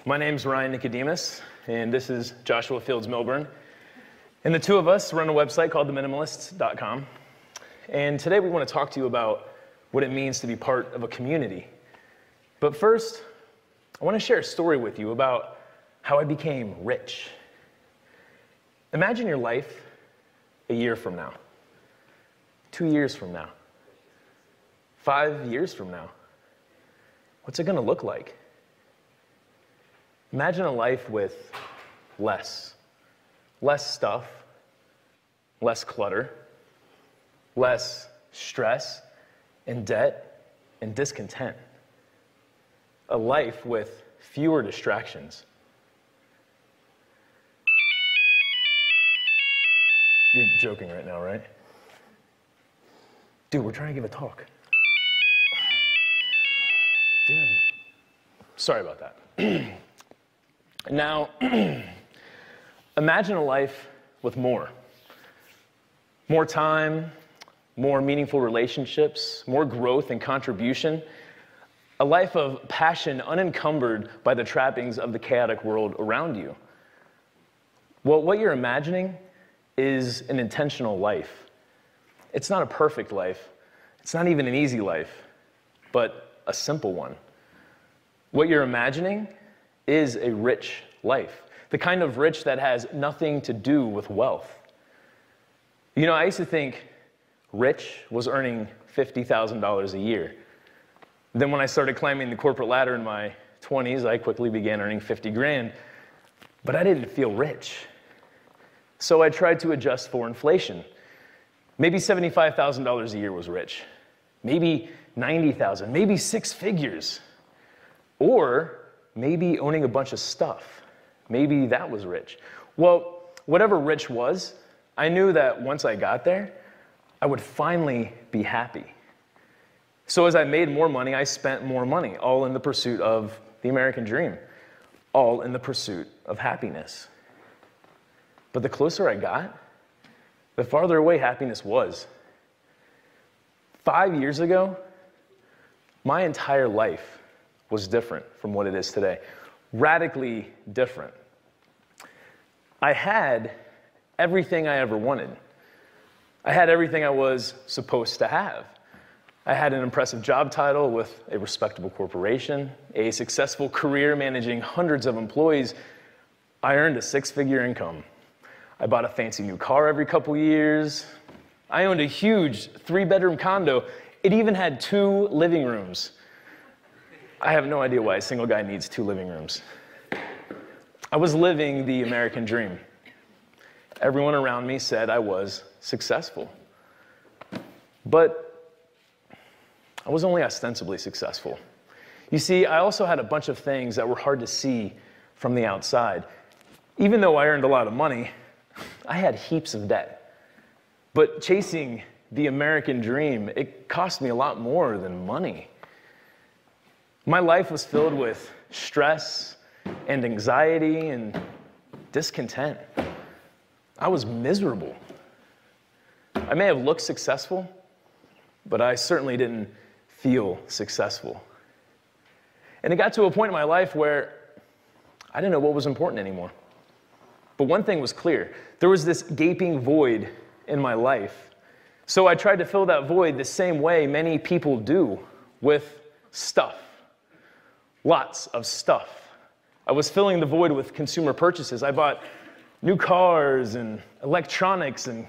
My name's Ryan Nicodemus, and this is Joshua Fields Milburn. And the two of us run a website called theminimalists.com. And today we want to talk to you about what it means to be part of a community. But first, I want to share a story with you about how I became rich. Imagine your life a year from now, 2 years from now, 5 years from now. What's it going to look like? Imagine a life with less stuff, less clutter, less stress and debt and discontent. A life with fewer distractions. You're joking right now, right? Dude, we're trying to give a talk. Dude. Sorry about that. Now, imagine a life with more. More time, more meaningful relationships, more growth and contribution. A life of passion unencumbered by the trappings of the chaotic world around you. Well, what you're imagining is an intentional life. It's not a perfect life. It's not even an easy life, but a simple one. What you're imagining is a rich life, the kind of rich that has nothing to do with wealth. You know, I used to think rich was earning $50,000 a year. Then when I started climbing the corporate ladder in my 20s, I quickly began earning 50 grand, but I didn't feel rich. So I tried to adjust for inflation. Maybe $75,000 a year was rich. Maybe $90,000, maybe six figures. Or maybe owning a bunch of stuff. Maybe that was rich. Well, whatever rich was, I knew that once I got there, I would finally be happy. So as I made more money, I spent more money, all in the pursuit of the American dream, all in the pursuit of happiness. But the closer I got, the farther away happiness was. 5 years ago, my entire life was different from what it is today. Radically different. I had everything I ever wanted. I had everything I was supposed to have. I had an impressive job title with a respectable corporation, a successful career managing hundreds of employees. I earned a six-figure income. I bought a fancy new car every couple years. I owned a huge 3-bedroom condo. It even had 2 living rooms. I have no idea why a single guy needs 2 living rooms. I was living the American dream. Everyone around me said I was successful. But I was only ostensibly successful. You see, I also had a bunch of things that were hard to see from the outside. Even though I earned a lot of money, I had heaps of debt. But chasing the American dream, it cost me a lot more than money. My life was filled with stress and anxiety and discontent. I was miserable. I may have looked successful, but I certainly didn't feel successful. And it got to a point in my life where I didn't know what was important anymore. But one thing was clear. There was this gaping void in my life. So I tried to fill that void the same way many people do, with stuff. Lots of stuff. I was filling the void with consumer purchases. I bought new cars and electronics and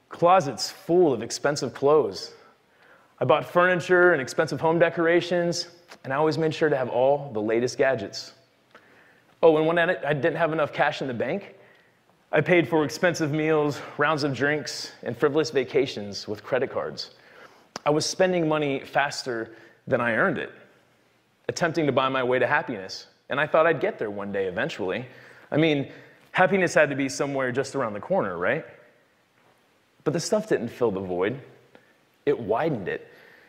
closets full of expensive clothes. I bought furniture and expensive home decorations, and I always made sure to have all the latest gadgets. Oh, and when I didn't have enough cash in the bank, I paid for expensive meals, rounds of drinks, and frivolous vacations with credit cards. I was spending money faster than I earned it, attempting to buy my way to happiness. And I thought I'd get there one day eventually. I mean, happiness had to be somewhere just around the corner, right? But the stuff didn't fill the void. It widened it.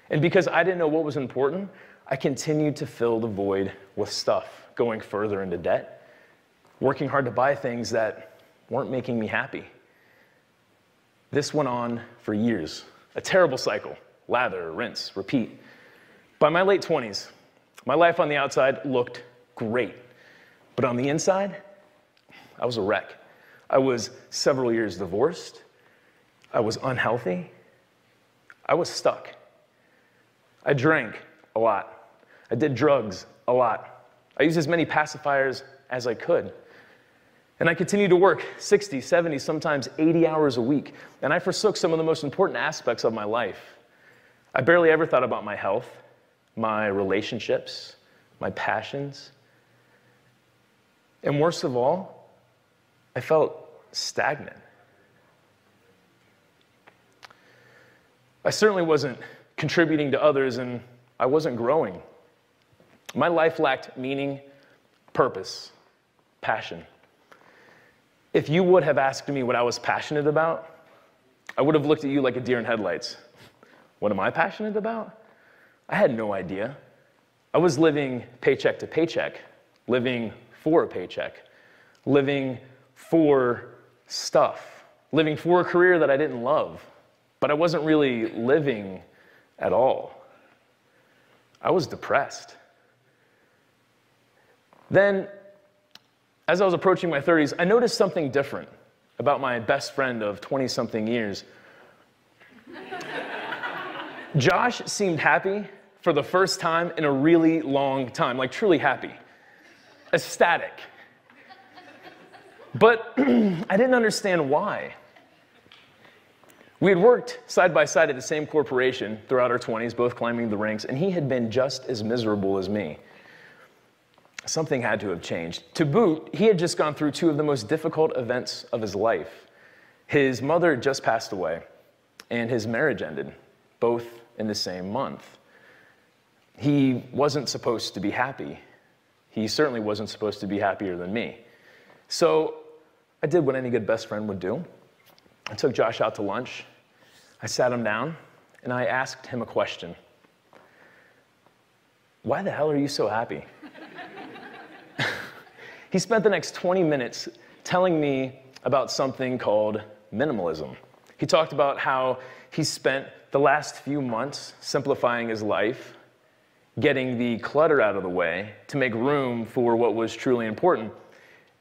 And because I didn't know what was important, I continued to fill the void with stuff, going further into debt, working hard to buy things that weren't making me happy. This went on for years, a terrible cycle, lather, rinse, repeat. By my late 20s, my life on the outside looked great. But on the inside, I was a wreck. I was several years divorced. I was unhealthy. I was stuck. I drank a lot. I did drugs a lot. I used as many pacifiers as I could. And I continued to work 60, 70, sometimes 80 hours a week. And I forsook some of the most important aspects of my life. I barely ever thought about my health, my relationships, my passions. And worst of all, I felt stagnant. I certainly wasn't contributing to others, and I wasn't growing. My life lacked meaning, purpose, passion. If you would have asked me what I was passionate about, I would have looked at you like a deer in headlights. What am I passionate about? I had no idea. I was living paycheck to paycheck, living for a paycheck, living for stuff, living for a career that I didn't love, but I wasn't really living at all. I was depressed. Then, as I was approaching my 30s, I noticed something different about my best friend of 20-something years. Josh seemed happy for the first time in a really long time, like truly happy, ecstatic. But I didn't understand why. We had worked side by side at the same corporation throughout our 20s, both climbing the ranks, and he had been just as miserable as me. Something had to have changed. To boot, he had just gone through two of the most difficult events of his life. His mother had just passed away, and his marriage ended, both in the same month. He wasn't supposed to be happy. He certainly wasn't supposed to be happier than me. So I did what any good best friend would do. I took Josh out to lunch. I sat him down, and I asked him a question. Why the hell are you so happy? He spent the next 20 minutes telling me about something called minimalism. He talked about how he spent the last few months simplifying his life, getting the clutter out of the way to make room for what was truly important.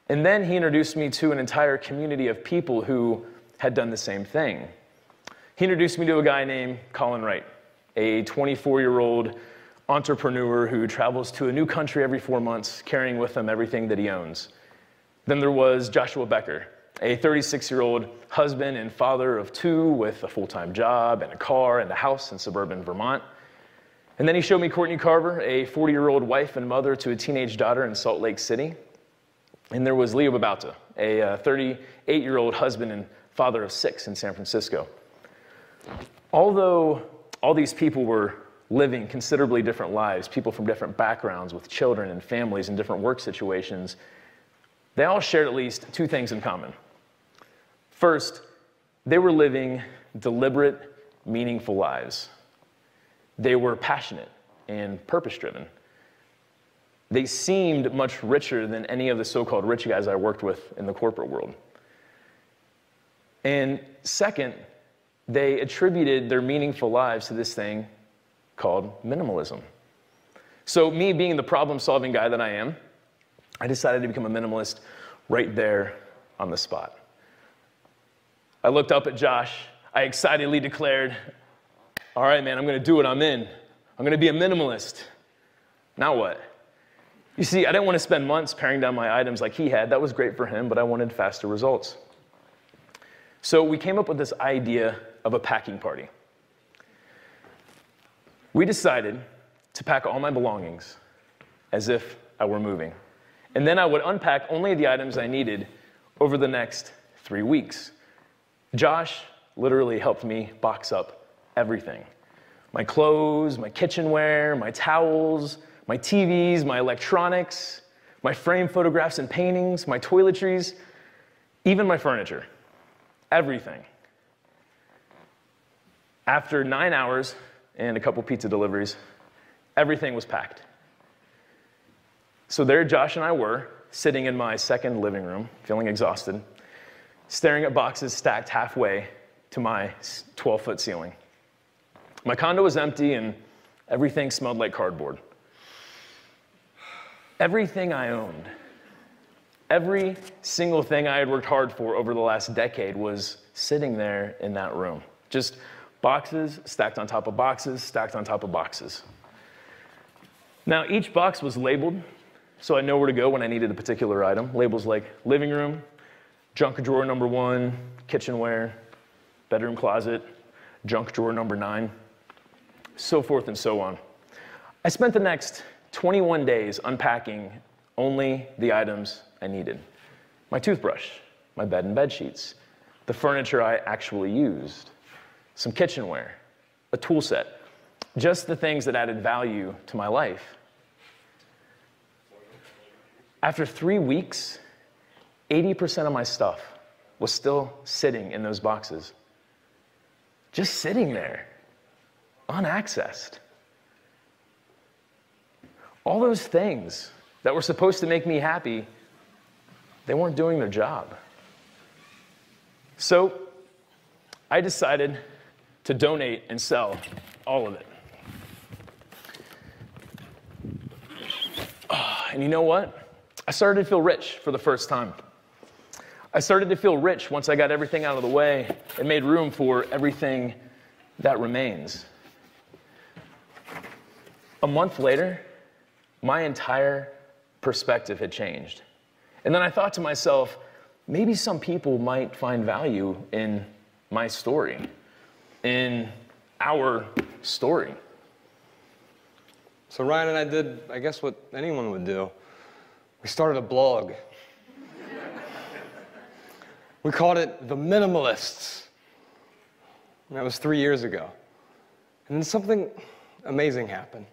And then he introduced me to an entire community of people who had done the same thing. He introduced me to a guy named Colin Wright, a 24-year-old entrepreneur who travels to a new country every 4 months, carrying with him everything that he owns. Then there was Joshua Becker, a 36-year-old husband and father of two with a full-time job and a car and a house in suburban Vermont. And then he showed me Courtney Carver, a 40-year-old wife and mother to a teenage daughter in Salt Lake City. And there was Leo Babauta, a 38-year-old husband and father of 6 in San Francisco. Although all these people were living considerably different lives, people from different backgrounds with children and families and different work situations, they all shared at least two things in common. First, they were living deliberate, meaningful lives. They were passionate and purpose-driven. They seemed much richer than any of the so-called rich guys I worked with in the corporate world. And second, they attributed their meaningful lives to this thing called minimalism. So me being the problem-solving guy that I am, I decided to become a minimalist right there on the spot. I looked up at Josh. I excitedly declared, all right, man, I'm going to do it. I'm in. I'm going to be a minimalist. Now what? You see, I didn't want to spend months paring down my items like he had. That was great for him, but I wanted faster results. So we came up with this idea of a packing party. We decided to pack all my belongings as if I were moving. And then I would unpack only the items I needed over the next 3 weeks. Josh literally helped me box up everything. My clothes, my kitchenware, my towels, my TVs, my electronics, my framed photographs and paintings, my toiletries, even my furniture. Everything. After 9 hours and a couple pizza deliveries, everything was packed. So there Josh and I were, sitting in my second living room, feeling exhausted, staring at boxes stacked halfway to my 12-foot ceiling. My condo was empty and everything smelled like cardboard. Everything I owned, every single thing I had worked hard for over the last decade was sitting there in that room. Just boxes stacked on top of boxes, stacked on top of boxes. Now, each box was labeled, so I know where to go when I needed a particular item. Labels like living room, junk drawer number 1, kitchenware, bedroom closet, junk drawer number 9, so forth and so on. I spent the next 21 days unpacking only the items I needed. My toothbrush, my bed and bed sheets, the furniture I actually used, some kitchenware, a tool set, just the things that added value to my life. After 3 weeks, 80% of my stuff was still sitting in those boxes. Just sitting there, unaccessed. All those things that were supposed to make me happy, they weren't doing their job. So I decided to donate and sell all of it. And you know what? I started to feel rich for the first time. I started to feel rich once I got everything out of the way and made room for everything that remains. A month later, my entire perspective had changed. And then I thought to myself, maybe some people might find value in my story, in our story. So Ryan and I did, I guess, what anyone would do. We started a blog. We called it The Minimalists. And that was 3 years ago. And then something amazing happened.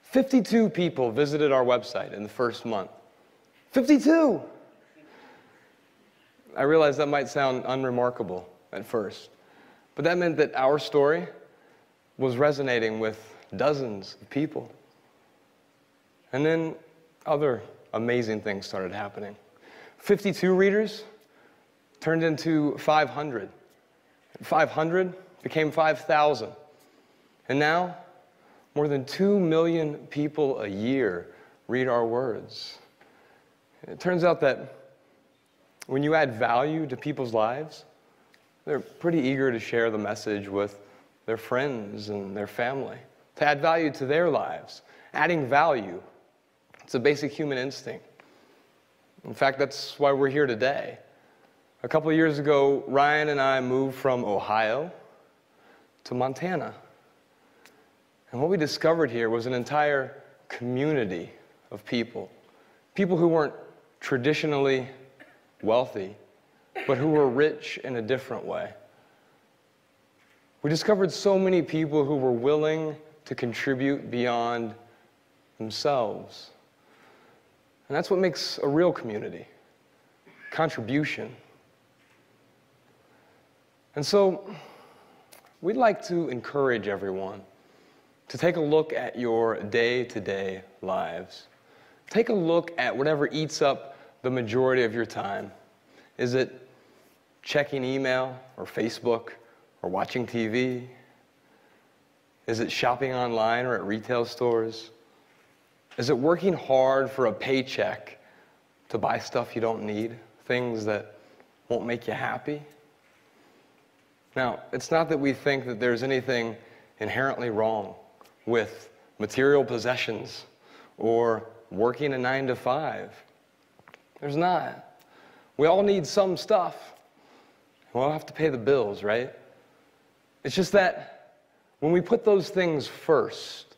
52 people visited our website in the first month. 52! I realized that might sound unremarkable at first, but that meant that our story was resonating with dozens of people. And then other amazing things started happening. 52 readers turned into 500. 500 became 5,000. And now, more than 2 million people a year read our words. It turns out that when you add value to people's lives, they're pretty eager to share the message with their friends and their family, to add value to their lives. Adding value, it's a basic human instinct. In fact, that's why we're here today. A couple of years ago, Ryan and I moved from Ohio to Montana. And what we discovered here was an entire community of people. People who weren't traditionally wealthy, but who were rich in a different way. We discovered so many people who were willing to contribute beyond themselves. And that's what makes a real community: contribution. And so, we'd like to encourage everyone to take a look at your day-to-day lives. Take a look at whatever eats up the majority of your time. Is it checking email or Facebook or watching TV? Is it shopping online or at retail stores? Is it working hard for a paycheck to buy stuff you don't need, things that won't make you happy? Now, it's not that we think that there's anything inherently wrong with material possessions or working a 9-to-5. There's not. We all need some stuff. We all have to pay the bills, right? It's just that when we put those things first,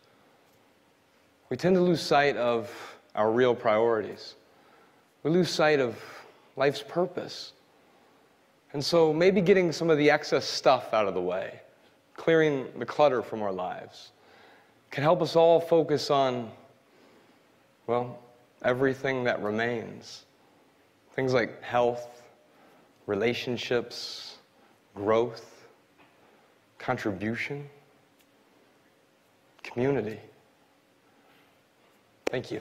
we tend to lose sight of our real priorities. We lose sight of life's purpose. And so maybe getting some of the excess stuff out of the way, clearing the clutter from our lives, can help us all focus on, well, everything that remains. Things like health, relationships, growth, contribution, community. Thank you.